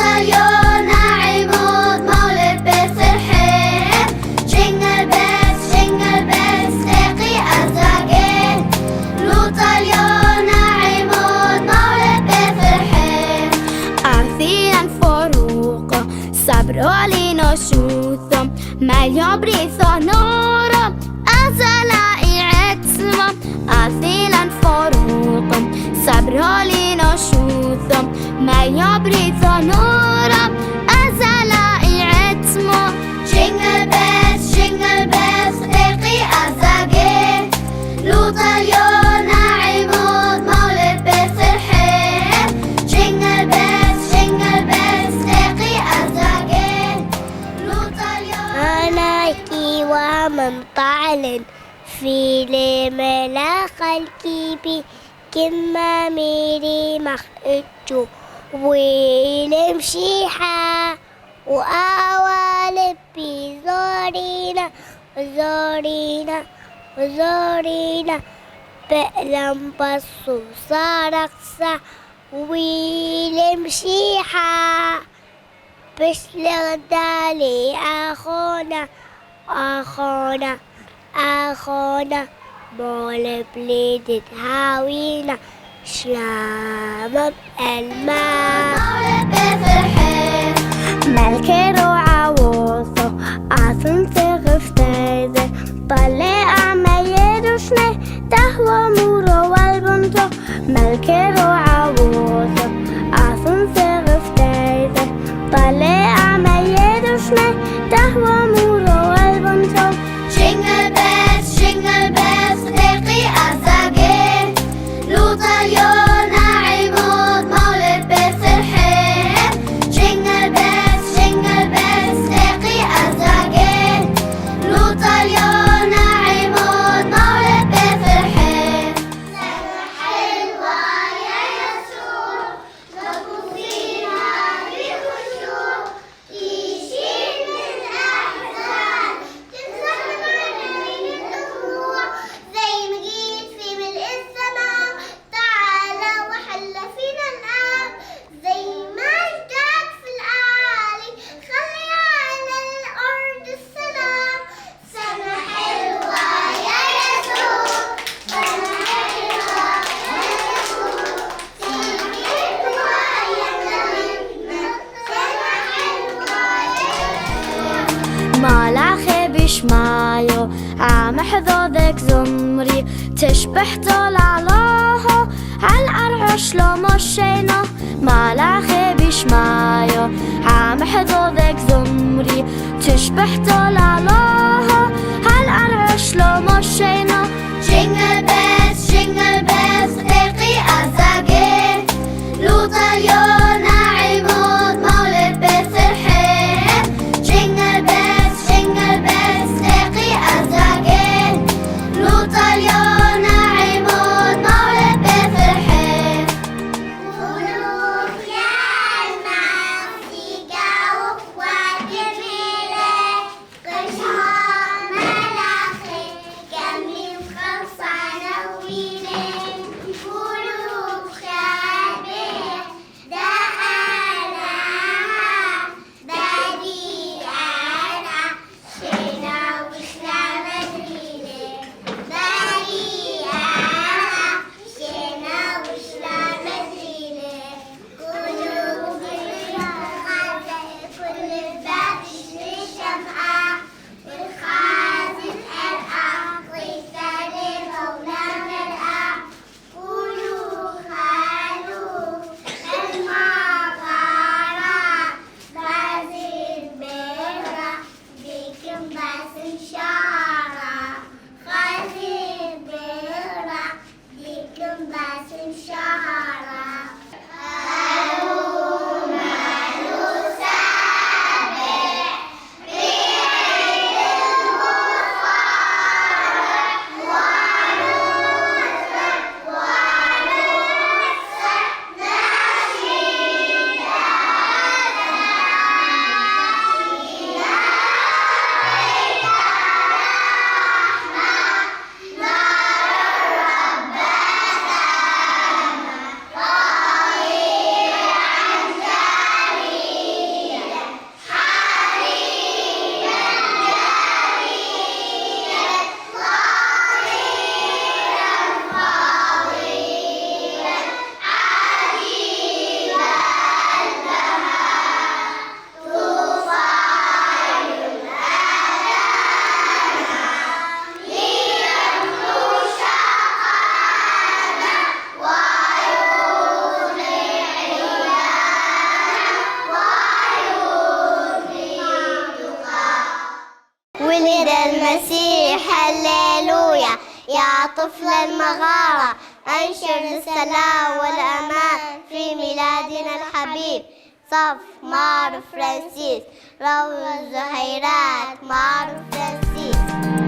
طيور ناعمون مولد بثلحيم. جينجل بيلز اقي أزاقين. لو طيور ناعمون مولد بثلحيم. أرثيلا فروقا صبروا لنشوثهم مليون بريثا نورا أزلائي عتما. أرثيلا فروقا صبروا لنشوثهم مليون بريثا نورا أزلائي عتما. جينجل بيلز اقي أزاقين. لو طيور ناعمون مولد بثلحيم. جينجل بيلز اقي أزاقين. لو طيور أنا كيوا من طعل في لملا خلقي بي كما ميري مخرجو ويلمشيحة وأوالب زورينا بقلم بصو صارقصة ويلمشيحة بشلغ دالي أخونا مول بليدت هاوينا شلام الماء مولد بثلحيم. ملكي وعوضه عاصم تغفتاده طلع عميدوشني تهوى مورو والبنتو. ملكي وعوضه عاصم تغفتاده طلع عميدوشني تهوى مورو والبنتو. جينجل بيلز اقي أزاقين. لو طيور ناعمون مولد بثلحيم. جينجل بيلز اقي أزاقين. لو طيور ناعمون مولد بثلحيم. سنة حلوة يا يسوع نقضيها بخشوع يشيل من أحزان تتزحزح بين الدموع. زي ما جيت في ملء السماء تعالى وحل فينا الآن. زي ما اشتاق في الأعالي خلي على الأرض السلام. سنة حلوة يا يسوع سنة حلوة يا يسوع تيجي ويانا سنة حلوة يا يسوع. مالاخي بشمايو عم حظوظك زمري تشبح طول الله عالعرش لو مشينا. مالاخي بشمايو عم حظوظك زمري تشبح طول الله عالعرش لو مشينا. جينجل بيلز اقي أزاقين. لو طيور ناعمون مولد بثلحيم. جينجل بيلز اقي أزاقين. لو طيور ناعمون مولد بثلحيم. ملوك يا الموسيقى وجميلة قشها ملاخي جميل خلصانة ويلين. ملوك شابه مولد المسيح هللويا. يا طفل المغارة أنشر السلام والأمان في ميلادنا الحبيب. صف مار فرانسيس، روض الزهيرات مار فرانسيس.